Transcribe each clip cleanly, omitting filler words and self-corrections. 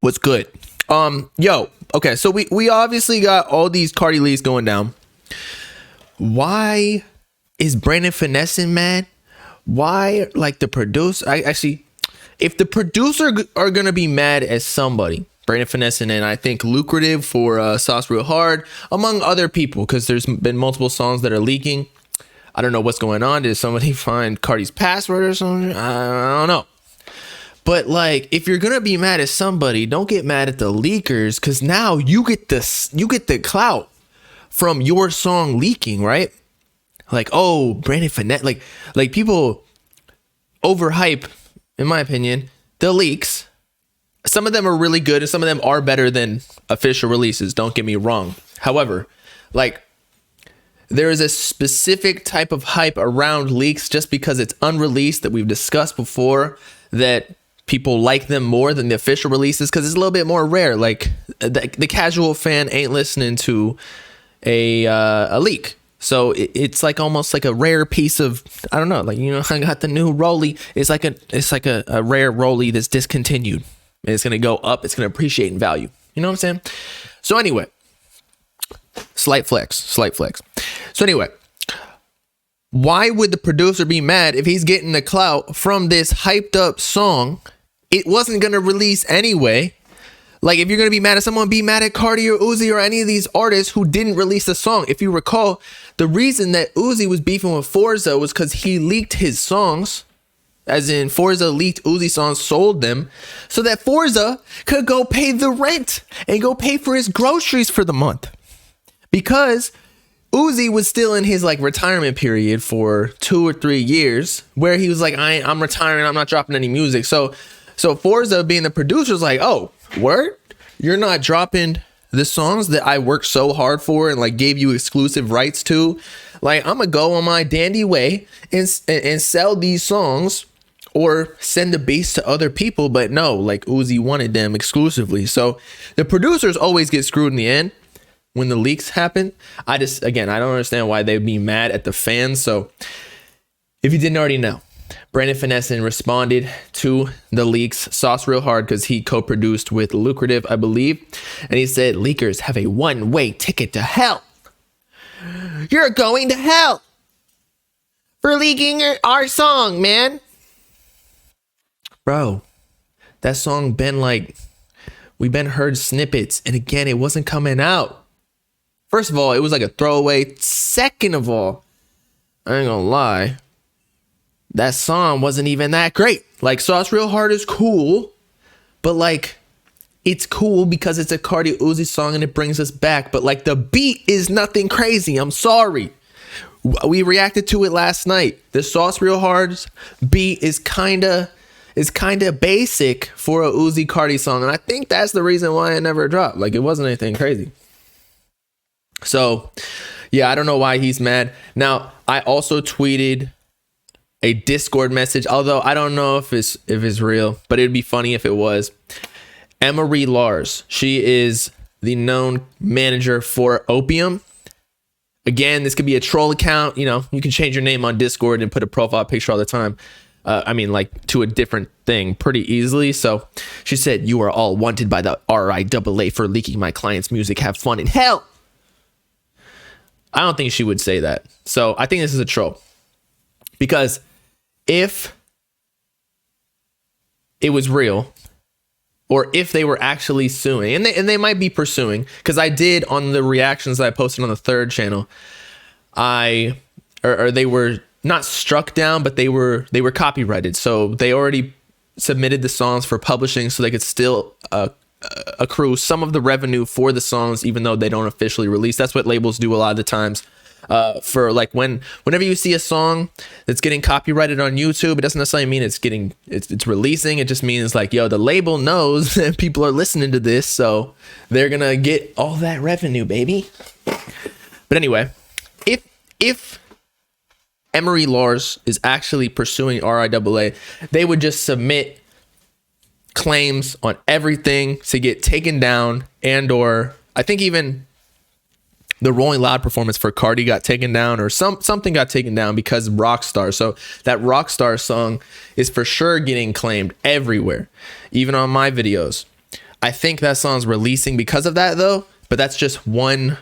What's good? Yo, okay, so we obviously got all these Carti leaks going down. Why is Brandon Finessin mad? Why, like, the producer? I actually, if the producer are gonna be mad at somebody, Brandon Finessin, and I think Lucrative for Sauce Real Hard, among other people, because there's been multiple songs that are leaking. I don't know what's going on. Did somebody find Carti's password or something? I don't know. But, like, if you're gonna be mad at somebody, don't get mad at the leakers, because now you get the clout from your song leaking, right? Like, oh, Brandon Finessin, like people overhype, in my opinion, the leaks. Some of them are really good, and some of them are better than official releases. Don't get me wrong. However, like, there is a specific type of hype around leaks just because it's unreleased that we've discussed before, that people like them more than the official releases because it's a little bit more rare. Like, the casual fan ain't listening to a leak. So it's like almost like a rare piece of, I don't know, like, you know, I got the new Rolly. It's like a rare Rolly that's discontinued. And it's gonna go up. It's gonna appreciate in value. You know what I'm saying? So anyway, slight flex. So anyway, why would the producer be mad if he's getting the clout from this hyped up song? It wasn't going to release anyway. Like, if you're going to be mad at someone, be mad at Carti or Uzi or any of these artists who didn't release the song. If you recall, the reason that Uzi was beefing with Forza was because he leaked his songs, as in Forza leaked Uzi songs, sold them, so that Forza could go pay the rent and go pay for his groceries for the month. Because Uzi was still in his, like, retirement period for 2 or 3 years where he was like, I'm retiring, I'm not dropping any music. So Forza, being the producer, is like, oh, word? You're not dropping the songs that I worked so hard for and, like, gave you exclusive rights to? Like, I'm gonna go on my dandy way and sell these songs or send the beats to other people. But no, like, Uzi wanted them exclusively. So the producers always get screwed in the end when the leaks happen. I don't understand why they'd be mad at the fans. So if you didn't already know, Brandon Finessin responded to the leaks, Sauce Real Hard, because he co-produced with Lucrative, I believe. And he said, leakers have a one-way ticket to hell. You're going to hell for leaking our song, man. Bro, that song we've been heard snippets. And again, it wasn't coming out. First of all, it was like a throwaway. Second of all, I ain't gonna lie, that song wasn't even that great. Like, Sauce Real Hard is cool, but, like, it's cool because it's a Carti Uzi song and it brings us back. But, like, the beat is nothing crazy. I'm sorry. We reacted to it last night. The Sauce Real Hard's beat is kind of basic for a Uzi Carti song, and I think that's the reason why it never dropped. Like, it wasn't anything crazy. So, yeah, I don't know why he's mad. Now, I also tweeted a Discord message, although I don't know if it's real, but it'd be funny if it was. Emery Lars, she is the known manager for Opium. Again, this could be a troll account. You know, you can change your name on Discord and put a profile picture all the time. To a different thing pretty easily. So she said, "You are all wanted by the RIAA for leaking my client's music. Have fun in hell." I don't think she would say that. So I think this is a troll. Because if it was real, or if they were actually suing, and they might be pursuing, because I did, on the reactions that I posted on the third channel, they were not struck down, but they were copyrighted. So they already submitted the songs for publishing, so they could still accrue some of the revenue for the songs, even though they don't officially release. That's what labels do a lot of the times. For, like, whenever you see a song that's getting copyrighted on YouTube, it doesn't necessarily mean it's releasing. It just means, like, yo, the label knows that people are listening to this, so they're gonna get all that revenue, baby. But anyway, if Emery Lars is actually pursuing RIAA, they would just submit claims on everything to get taken down, and or I think even the Rolling Loud performance for Carti got taken down, or something got taken down because Rockstar. So that Rockstar song is for sure getting claimed everywhere, even on my videos. I think that song's releasing because of that though, but that's just one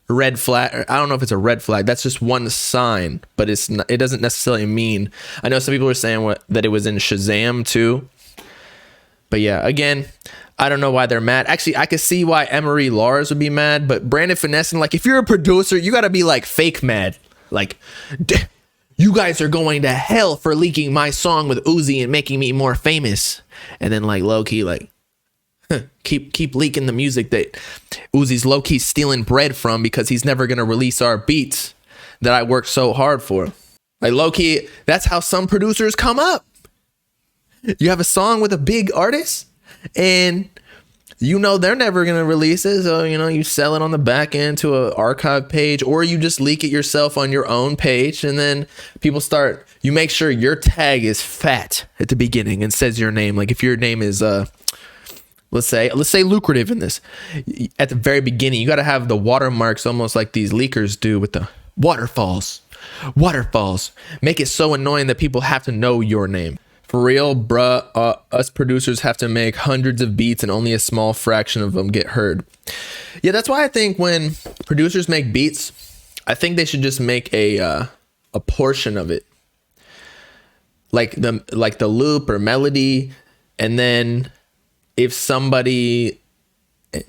red flag. I don't know if it's a red flag. That's just one sign, but it's not, it doesn't necessarily mean. I know some people are saying that it was in Shazam too. But yeah, again, I don't know why they're mad. Actually, I could see why Emery Lars would be mad, but Brandon Finessin, like, if you're a producer, you got to be like fake mad. Like, you guys are going to hell for leaking my song with Uzi and making me more famous. And then like low key, like, keep leaking the music that Uzi's low key stealing bread from because he's never going to release our beats that I worked so hard for. Like low key, that's how some producers come up. You have a song with a big artist and you know they're never going to release it. So, you know, you sell it on the back end to an archive page, or you just leak it yourself on your own page. And then people start, you make sure your tag is fat at the beginning and says your name. Like if your name is, let's say lucrative in this, at the very beginning, you got to have the watermarks almost like these leakers do with the waterfalls. Make it so annoying that people have to know your name. For real, bruh, us producers have to make hundreds of beats and only a small fraction of them get heard. Yeah, that's why I think when producers make beats, I think they should just make a portion of it, like the loop or melody, and then if somebody,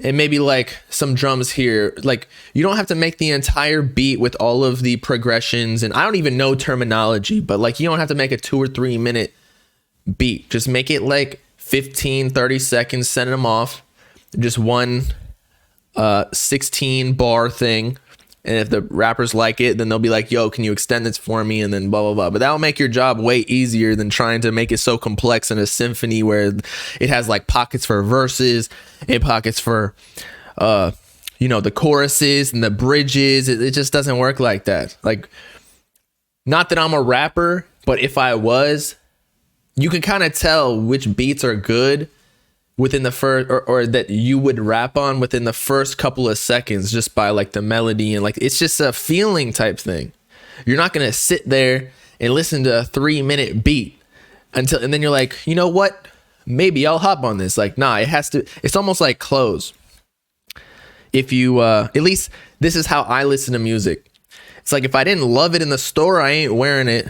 and maybe like some drums here, like you don't have to make the entire beat with all of the progressions, and I don't even know terminology, but like you don't have to make a 2 or 3 minute beat. Just make it like 15-30 seconds, send them off, just one 16 bar thing, and if the rappers like it, then they'll be like, yo, can you extend this for me, and then blah blah blah. But that'll make your job way easier than trying to make it so complex in a symphony where it has like pockets for verses and pockets for you know, the choruses and the bridges. It just doesn't work like that. Like, not that I'm a rapper, but if I was, you can kind of tell which beats are good within the first, or that you would rap on within the first couple of seconds, just by like the melody, and like it's just a feeling type thing. You're not gonna sit there and listen to a 3-minute beat and then you're like, you know what, maybe I'll hop on this. Like, nah, it's almost like clothes. If you at least this is how I listen to music. It's like, if I didn't love it in the store, I ain't wearing it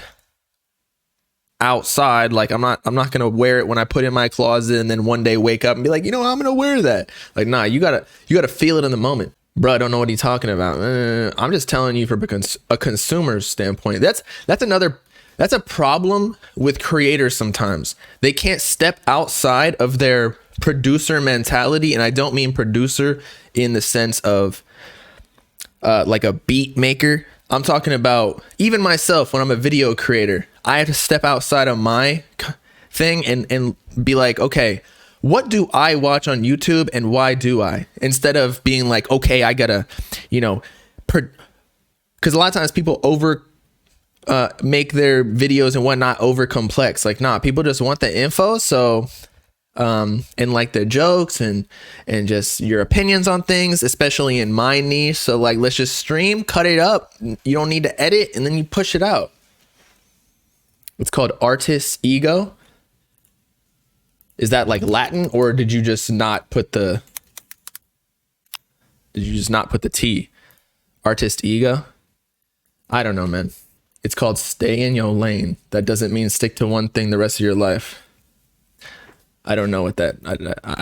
outside. Like I'm not gonna wear it when I put it in my closet and then one day wake up and be like, you know, I'm gonna wear that. Like, nah, you gotta feel it in the moment. Bro, I don't know what he's talking about. I'm just telling you from a consumer's standpoint. That's a problem with creators sometimes. They can't step outside of their producer mentality, and I don't mean producer in the sense of like a beat maker. I'm talking about even myself when I'm a video creator. I have to step outside of my thing and be like, okay, what do I watch on YouTube and why do I? Instead of being like, okay, I gotta, you know, because a lot of times people make their videos and whatnot over complex. Like, nah, people just want the info. So and like the jokes and just your opinions on things, especially in my niche. So like, let's just stream, cut it up. You don't need to edit, and then you push it out. It's called artist's ego. Is that like Latin, or did you just not put the T? Artist ego? I don't know, man. It's called stay in your lane. That doesn't mean stick to one thing the rest of your life. I don't know what that, I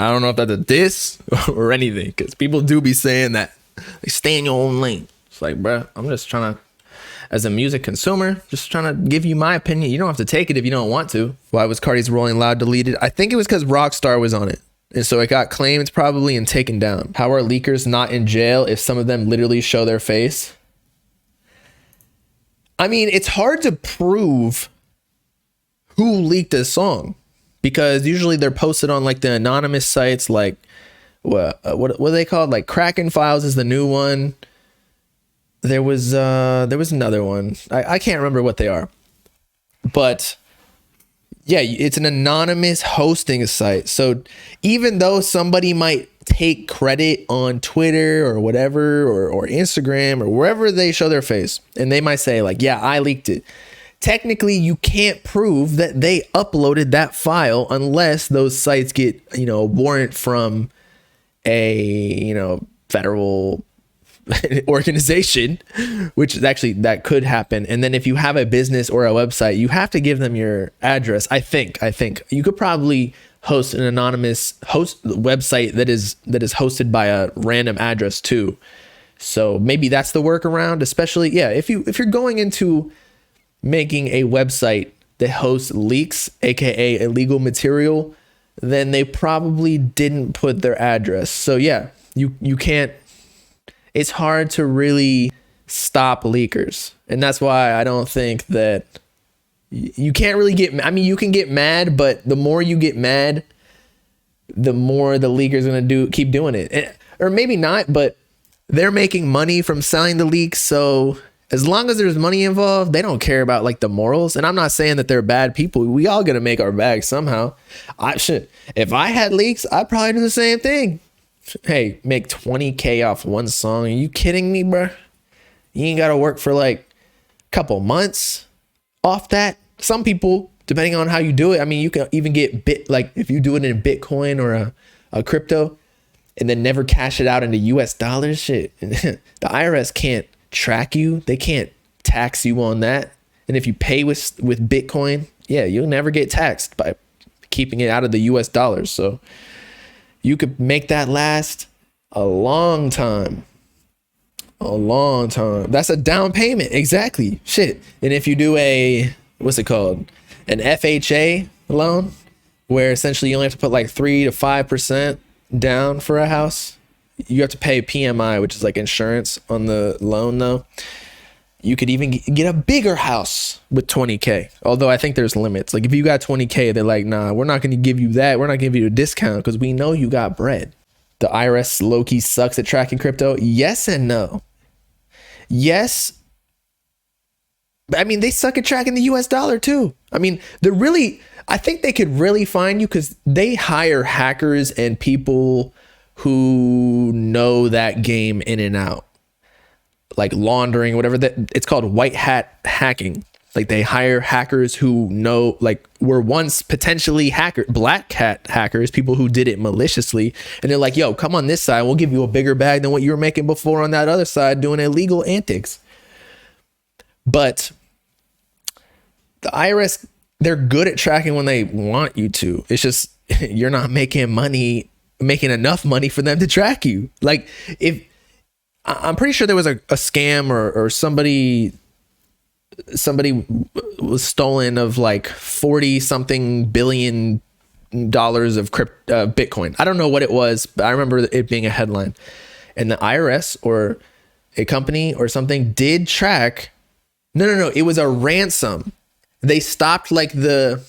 don't know if that's a diss or anything, because people do be saying that, like, stay in your own lane. It's like, bro, I'm just trying to, as a music consumer, just trying to give you my opinion. You don't have to take it if you don't want to. Why was Carti's Rolling Loud deleted? I think it was because Rockstar was on it, and so it got claimed probably and taken down. How are leakers not in jail if some of them literally show their face? I mean, it's hard to prove who leaked a song, because usually they're posted on like the anonymous sites, like what are they called? Like Kraken Files is the new one. There was another one. I can't remember what they are, but yeah, it's an anonymous hosting site. So even though somebody might take credit on Twitter or whatever, or Instagram or wherever they show their face, and they might say like, yeah, I leaked it. Technically, you can't prove that they uploaded that file unless those sites get, a warrant from a, federal organization, which is actually, that could happen. And then if you have a business or a website, you have to give them your address. I think you could probably host an anonymous website that is hosted by a random address too. So maybe that's the workaround, especially, yeah, if you're going into making a website that hosts leaks, aka illegal material, then they probably didn't put their address. So yeah, you can't, it's hard to really stop leakers. And that's why I don't think that you can't really you can get mad, but the more you get mad, the more the leaker's gonna keep doing it. Or maybe not, but they're making money from selling the leaks. So as long as there's money involved, they don't care about like the morals. And I'm not saying that they're bad people. We all gonna make our bag somehow. If I had leaks, I'd probably do the same thing. Hey, make 20K off one song. Are you kidding me, bro? You ain't gotta work for like a couple months off that. Some people, depending on how you do it, I mean, you can even get if you do it in Bitcoin or a crypto and then never cash it out into US dollars, shit. The IRS can't track you. They can't tax you on that. And if you pay with Bitcoin, yeah, you'll never get taxed by keeping it out of the US dollars. So you could make that last a long time. A long time. That's a down payment. Exactly. Shit. And if you do what's it called? An FHA loan, where essentially you only have to put like 3 to 5% down for a house. You have to pay PMI, which is like insurance on the loan though. You could even get a bigger house with 20K. Although I think there's limits. Like if you got 20K, they're like, nah, we're not going to give you that. We're not going to give you a discount because we know you got bread. The IRS low-key sucks at tracking crypto. Yes and no. Yes. I mean, they suck at tracking the US dollar too. I mean, I think they could really find you because they hire hackers and people who know that game in and out. Like laundering, whatever it's called, white hat hacking. Like they hire hackers who know, like were once potentially black hat hackers, people who did it maliciously. And they're like, yo, come on this side. We'll give you a bigger bag than what you were making before on that other side doing illegal antics. But the IRS, they're good at tracking when they want you to. It's just, you're not making enough money for them to track you. Like I'm pretty sure there was a scam or somebody was stolen of like 40 something billion dollars of Bitcoin. I don't know what it was, but I remember it being a headline. And the IRS or a company or something did track. No. It was a ransom. They stopped like the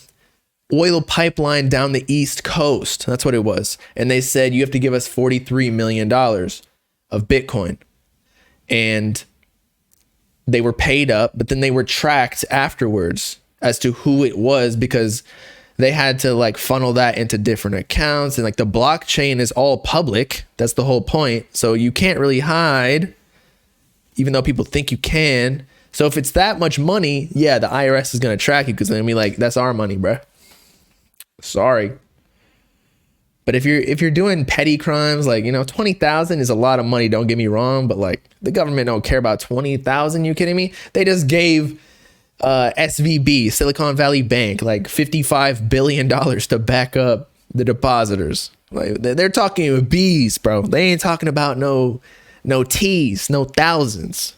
oil pipeline down the East Coast. That's what it was. And they said, you have to give us $43 million of Bitcoin. And they were paid up, but then they were tracked afterwards as to who it was because they had to like funnel that into different accounts. And like the blockchain is all public. That's the whole point. So you can't really hide, even though people think you can. So if it's that much money, yeah, the IRS is going to track you because they're going to be like, that's our money, bruh. Sorry. But if you're doing petty crimes, like, 20,000 is a lot of money. Don't get me wrong. But like the government don't care about 20,000. You kidding me? They just gave SVB, Silicon Valley Bank, like $55 billion to back up the depositors. Like they're talking B's, bro. They ain't talking about no T's, no thousands.